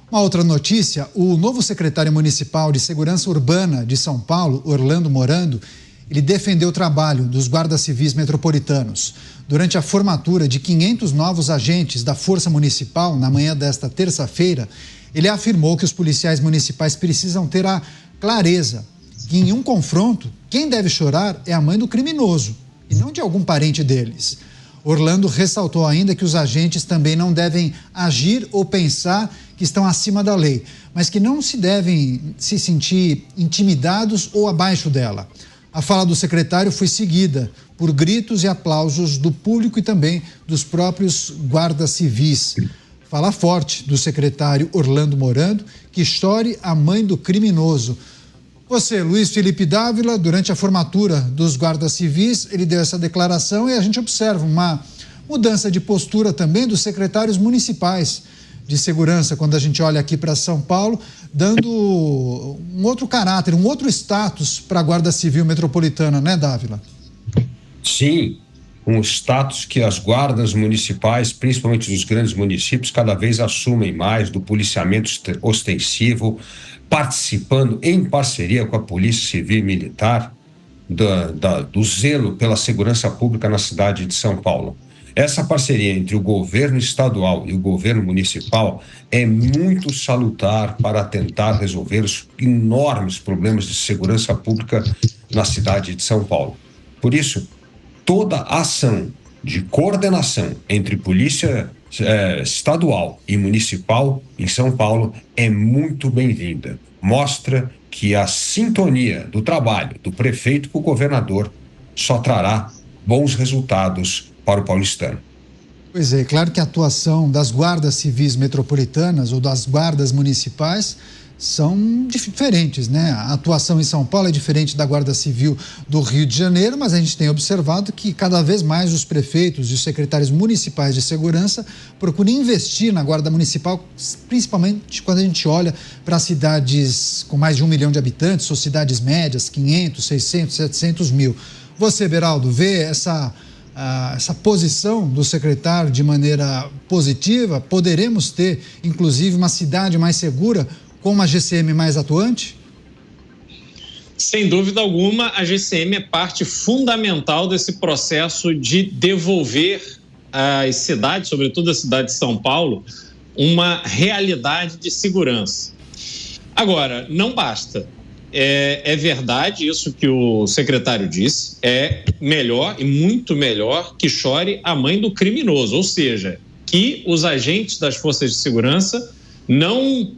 Uma outra notícia, o novo secretário municipal de Segurança Urbana de São Paulo, Orlando Morando, ele defendeu o trabalho dos guardas civis metropolitanos. Durante a formatura de 500 novos agentes da Força Municipal, na manhã desta terça-feira, ele afirmou que os policiais municipais precisam ter a clareza que em um confronto, quem deve chorar é a mãe do criminoso e não de algum parente deles. Orlando ressaltou ainda que os agentes também não devem agir ou pensar que estão acima da lei, mas que não se devem se sentir intimidados ou abaixo dela. A fala do secretário foi seguida por gritos e aplausos do público e também dos próprios guardas civis. Fala forte do secretário Orlando Morando, que chore a mãe do criminoso. Você, Luiz Felipe Dávila, durante a formatura dos guardas civis, ele deu essa declaração e a gente observa uma mudança de postura também dos secretários municipais de segurança, quando a gente olha aqui para São Paulo, dando um outro caráter, um outro status para a Guarda Civil Metropolitana, né, Dávila? Sim, um status que as guardas municipais, principalmente dos grandes municípios, cada vez assumem mais do policiamento ostensivo, participando em parceria com a Polícia Civil e Militar do zelo pela segurança pública na cidade de São Paulo. Essa parceria entre o governo estadual e o governo municipal é muito salutar para tentar resolver os enormes problemas de segurança pública na cidade de São Paulo. Por isso, toda ação de coordenação entre polícia estadual e municipal em São Paulo é muito bem-vinda. Mostra que a sintonia do trabalho do prefeito com o governador só trará bons resultados para o paulistano. Pois é, claro que a atuação das guardas civis metropolitanas ou das guardas municipais são diferentes, né? A atuação em São Paulo é diferente da Guarda Civil do Rio de Janeiro, mas a gente tem observado que cada vez mais os prefeitos e os secretários municipais de segurança procuram investir na Guarda Municipal, principalmente quando a gente olha para cidades com mais de 1 milhão de habitantes, ou cidades médias, 500, 600, 700 mil. Você, Beraldo, vê essa posição do secretário de maneira positiva? Poderemos ter, inclusive, uma cidade mais segura com uma GCM mais atuante? Sem dúvida alguma, a GCM é parte fundamental desse processo de devolver às cidades, sobretudo a cidade de São Paulo, uma realidade de segurança. Agora, não basta. É verdade isso que o secretário disse, é melhor e muito melhor que chore a mãe do criminoso, ou seja, que os agentes das forças de segurança não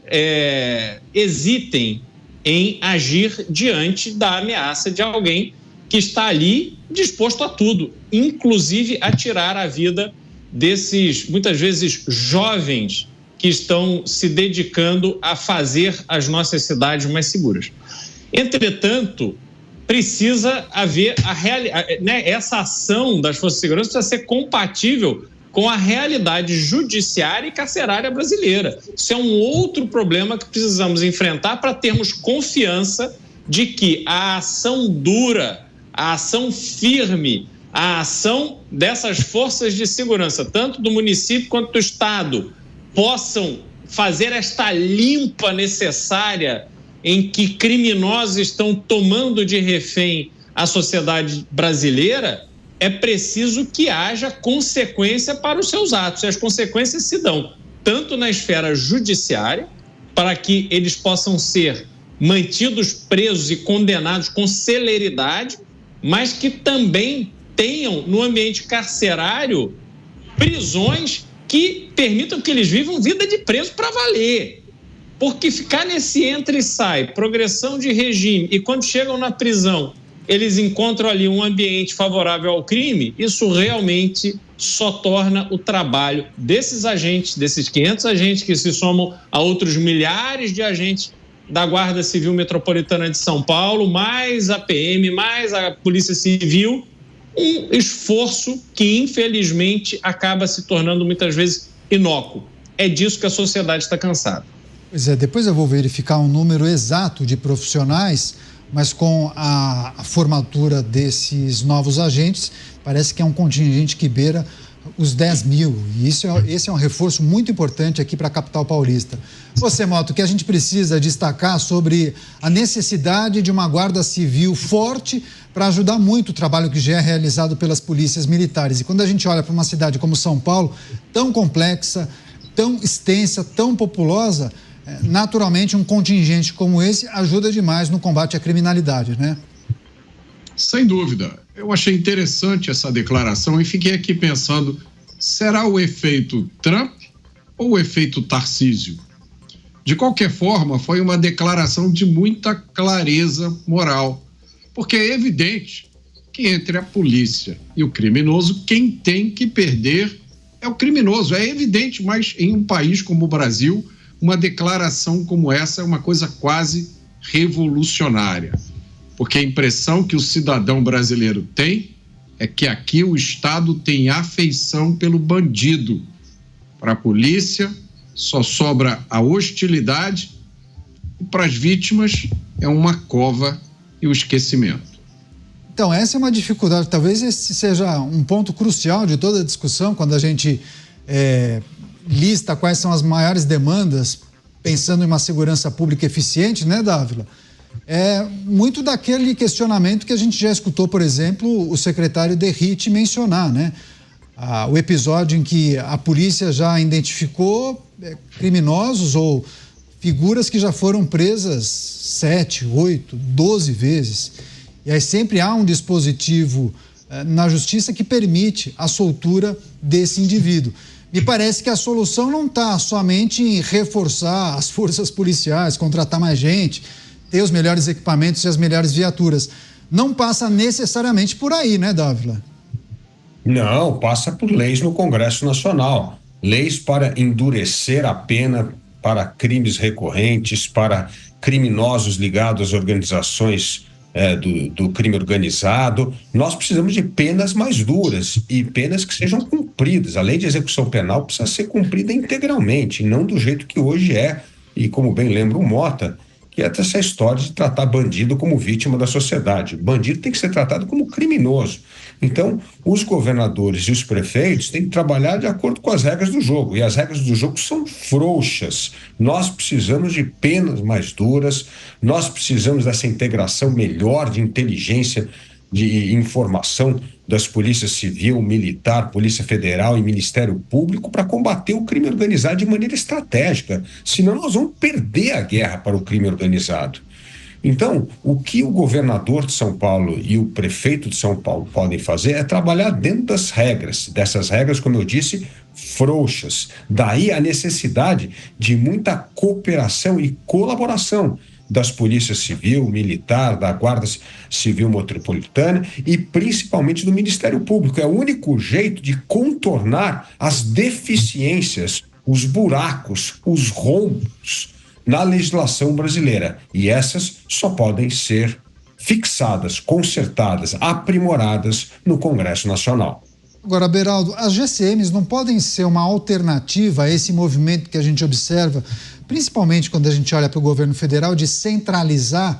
hesitem em agir diante da ameaça de alguém que está ali disposto a tudo, inclusive a tirar a vida desses, muitas vezes, jovens que estão se dedicando a fazer as nossas cidades mais seguras. Entretanto, precisa haver essa ação das forças de segurança precisa ser compatível com a realidade judiciária e carcerária brasileira. Isso é um outro problema que precisamos enfrentar para termos confiança de que a ação dura, a ação firme, a ação dessas forças de segurança, tanto do município quanto do estado, possam fazer esta limpa necessária em que criminosos estão tomando de refém a sociedade brasileira. É preciso que haja consequência para os seus atos. E as consequências se dão tanto na esfera judiciária, para que eles possam ser mantidos presos e condenados com celeridade, mas que também tenham no ambiente carcerário prisões que permitam que eles vivam vida de preso para valer. Porque ficar nesse entra e sai, progressão de regime, e quando chegam na prisão eles encontram ali um ambiente favorável ao crime, isso realmente só torna o trabalho desses agentes, desses 500 agentes que se somam a outros milhares de agentes da Guarda Civil Metropolitana de São Paulo, mais a PM, mais a Polícia Civil, um esforço que, infelizmente, acaba se tornando muitas vezes inócuo. É disso que a sociedade está cansada. Pois é, depois eu vou verificar um número exato de profissionais, mas com a formatura desses novos agentes, parece que é um contingente que beira os 10 mil. E esse é um reforço muito importante aqui para a capital paulista. Você, Mota, o que a gente precisa destacar sobre a necessidade de uma guarda civil forte para ajudar muito o trabalho que já é realizado pelas polícias militares. E quando a gente olha para uma cidade como São Paulo, tão complexa, tão extensa, tão populosa, naturalmente um contingente como esse ajuda demais no combate à criminalidade, né? Sem dúvida. Eu achei interessante essa declaração e fiquei aqui pensando, será o efeito Trump ou o efeito Tarcísio? De qualquer forma, foi uma declaração de muita clareza moral, porque é evidente que entre a polícia e o criminoso, quem tem que perder é o criminoso. É evidente, mas em um país como o Brasil, uma declaração como essa é uma coisa quase revolucionária. Porque a impressão que o cidadão brasileiro tem é que aqui o Estado tem afeição pelo bandido. Para a polícia, só sobra a hostilidade e para as vítimas é uma cova e o esquecimento. Então, essa é uma dificuldade. Talvez esse seja um ponto crucial de toda a discussão, quando a gente lista quais são as maiores demandas, pensando em uma segurança pública eficiente, né, Dávila? É muito daquele questionamento que a gente já escutou, por exemplo, o secretário Derrite mencionar, né? O episódio em que a polícia já identificou criminosos ou figuras que já foram presas 7, 8, 12 vezes. E aí sempre há um dispositivo na justiça que permite a soltura desse indivíduo. Me parece que a solução não está somente em reforçar as forças policiais, contratar mais gente, ter os melhores equipamentos e as melhores viaturas. Não passa necessariamente por aí, né, Dávila? Não, passa por leis no Congresso Nacional. Leis para endurecer a pena para crimes recorrentes, para criminosos ligados às organizações do crime organizado. Nós precisamos de penas mais duras e penas que sejam cumpridas. A lei de execução penal precisa ser cumprida integralmente, não do jeito que hoje é. E como bem lembra o Mota, que é essa história de tratar bandido como vítima da sociedade. Bandido tem que ser tratado como criminoso. Então, os governadores e os prefeitos têm que trabalhar de acordo com as regras do jogo. E as regras do jogo são frouxas. Nós precisamos de penas mais duras, nós precisamos dessa integração melhor de inteligência, de informação das polícias civil, militar, polícia federal e Ministério Público para combater o crime organizado de maneira estratégica. Senão nós vamos perder a guerra para o crime organizado. Então, o que o governador de São Paulo e o prefeito de São Paulo podem fazer é trabalhar dentro das regras. Dessas regras, como eu disse, frouxas. Daí a necessidade de muita cooperação e colaboração das polícias civil, militar, da Guarda Civil Metropolitana e principalmente do Ministério Público. É o único jeito de contornar as deficiências, os buracos, os rombos na legislação brasileira. E essas só podem ser fixadas, consertadas, aprimoradas no Congresso Nacional. Agora, Beraldo, as GCMs não podem ser uma alternativa a esse movimento que a gente observa, principalmente quando a gente olha para o governo federal, de centralizar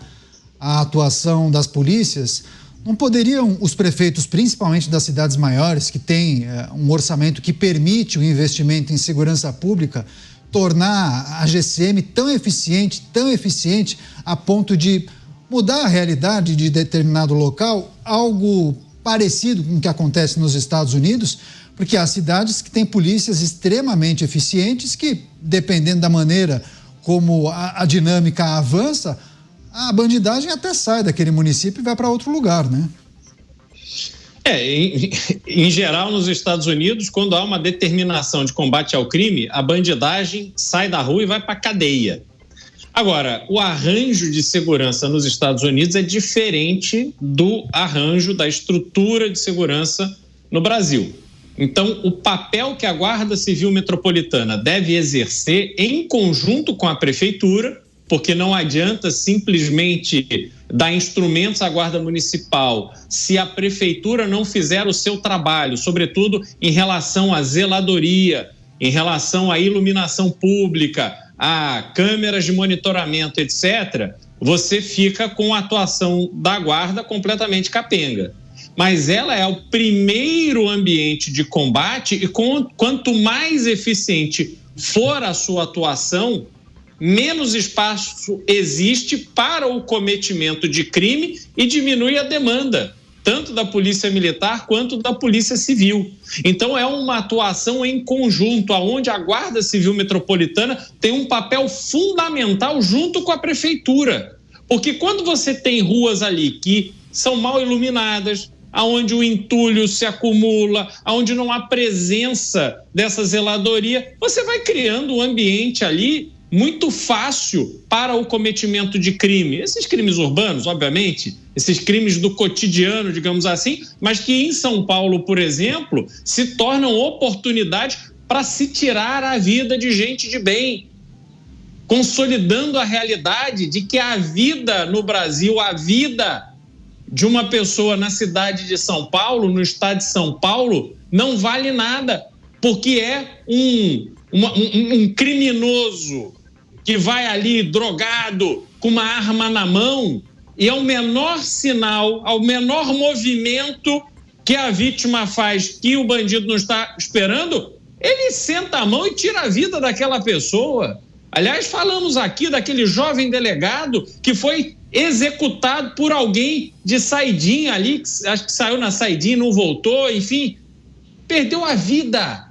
a atuação das polícias? Não poderiam os prefeitos, principalmente das cidades maiores, que têm um orçamento que permite o investimento em segurança pública, tornar a GCM tão eficiente a ponto de mudar a realidade de determinado local, algo parecido com o que acontece nos Estados Unidos? Porque há cidades que têm polícias extremamente eficientes que, dependendo da maneira como a dinâmica avança, a bandidagem até sai daquele município e vai para outro lugar, né? Em geral, nos Estados Unidos, quando há uma determinação de combate ao crime, a bandidagem sai da rua e vai para a cadeia. Agora, o arranjo de segurança nos Estados Unidos é diferente do arranjo da estrutura de segurança no Brasil. Então, o papel que a Guarda Civil Metropolitana deve exercer em conjunto com a Prefeitura, porque não adianta simplesmente dar instrumentos à Guarda Municipal se a Prefeitura não fizer o seu trabalho, sobretudo em relação à zeladoria, em relação à iluminação pública, a câmeras de monitoramento, etc., você fica com a atuação da Guarda completamente capenga. mas ela é o primeiro ambiente de combate e quanto mais eficiente for a sua atuação, menos espaço existe para o cometimento de crime e diminui a demanda, tanto da Polícia Militar quanto da Polícia Civil. Então é uma atuação em conjunto, onde a Guarda Civil Metropolitana tem um papel fundamental junto com a Prefeitura. Porque quando você tem ruas ali que são mal iluminadas, onde o entulho se acumula, onde não há presença dessa zeladoria, você vai criando um ambiente ali muito fácil para o cometimento de crime. Esses crimes urbanos, obviamente, esses crimes do cotidiano, digamos assim, mas que em São Paulo, por exemplo, se tornam oportunidade para se tirar a vida de gente de bem, consolidando a realidade de que a vida no Brasil, a vida de uma pessoa na cidade de São Paulo, no estado de São Paulo, não vale nada, porque é um criminoso que vai ali drogado, com uma arma na mão, e ao menor sinal, ao menor movimento que a vítima faz, que o bandido não está esperando, ele senta a mão e tira a vida daquela pessoa. Aliás, falamos aqui daquele jovem delegado que foi executado por alguém de saidinha ali, acho que saiu na saidinha e não voltou, enfim, perdeu a vida.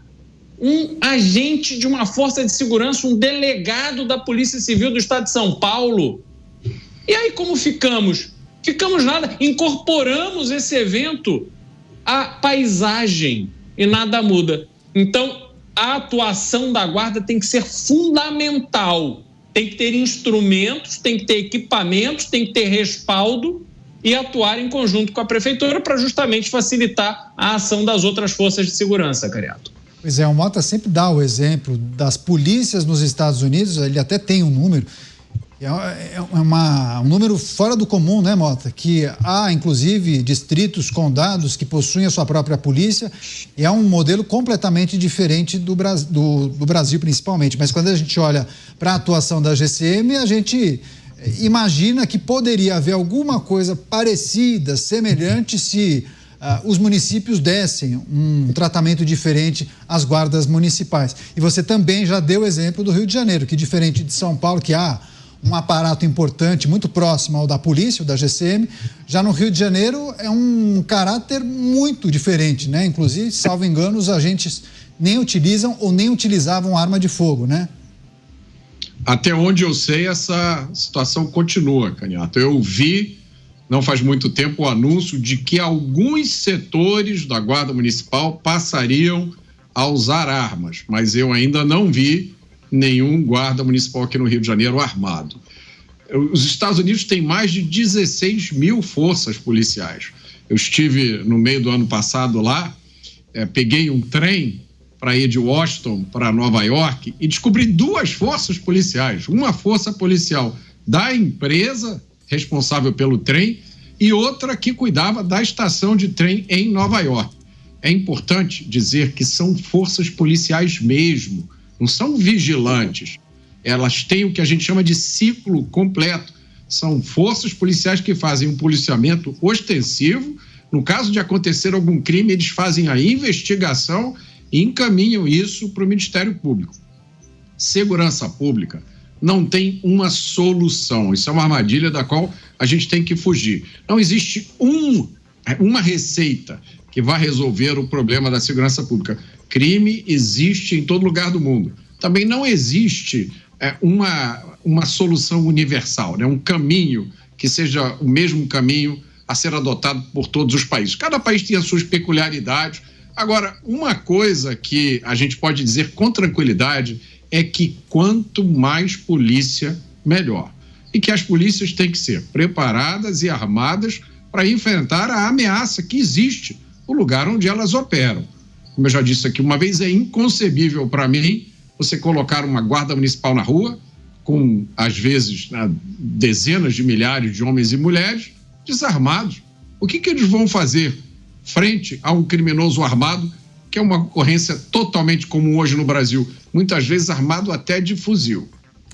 Um agente de uma força de segurança, um delegado da Polícia Civil do Estado de São Paulo. E aí como ficamos? Ficamos nada, incorporamos esse evento à paisagem e nada muda. Então, a atuação da Guarda tem que ser fundamental. Tem que ter instrumentos, tem que ter equipamentos, tem que ter respaldo e atuar em conjunto com a Prefeitura para justamente facilitar a ação das outras forças de segurança, Cariato. Pois é, o Mota sempre dá o exemplo das polícias nos Estados Unidos, ele até tem um número, um número fora do comum, né, Mota? Que há, inclusive, distritos, condados que possuem a sua própria polícia, e é um modelo completamente diferente do Brasil, principalmente. Mas quando a gente olha para a atuação da GCM, a gente imagina que poderia haver alguma coisa parecida, semelhante, se os municípios dessem um tratamento diferente às guardas municipais. E você também já deu o exemplo do Rio de Janeiro, que diferente de São Paulo, que há um aparato importante, muito próximo ao da polícia, o da GCM, já no Rio de Janeiro é um caráter muito diferente, né? Inclusive, salvo engano, os agentes nem utilizam ou nem utilizavam arma de fogo, né? Até onde eu sei, essa situação continua, Caniato. Eu vi, não faz muito tempo, o anúncio de que alguns setores da Guarda Municipal passariam a usar armas, mas eu ainda não vi nenhum guarda municipal aqui no Rio de Janeiro armado. Os Estados Unidos têm mais de 16 mil forças policiais. Eu estive no meio do ano passado lá, peguei um trem para ir de Washington para Nova York e descobri duas forças policiais. Uma força policial da empresa responsável pelo trem e outra que cuidava da estação de trem em Nova York. É importante dizer que são forças policiais mesmo, não são vigilantes. Elas têm o que a gente chama de ciclo completo. São forças policiais que fazem um policiamento ostensivo. No caso de acontecer algum crime, eles fazem a investigação e encaminham isso para o Ministério Público. Segurança pública não tem uma solução. Isso é uma armadilha da qual a gente tem que fugir. Não existe uma receita que vai resolver o problema da segurança pública. Crime existe em todo lugar do mundo. Também não existe uma solução universal, né? Um caminho que seja o mesmo caminho a ser adotado por todos os países. Cada país tem as suas peculiaridades. Agora, uma coisa que a gente pode dizer com tranquilidade é que quanto mais polícia, melhor. E que as polícias têm que ser preparadas e armadas para enfrentar a ameaça que existe no lugar onde elas operam. Como eu já disse aqui uma vez, é inconcebível para mim você colocar uma guarda municipal na rua com, às vezes, dezenas de milhares de homens e mulheres desarmados. O que eles vão fazer frente a um criminoso armado, que é uma ocorrência totalmente comum hoje no Brasil, muitas vezes armado até de fuzil?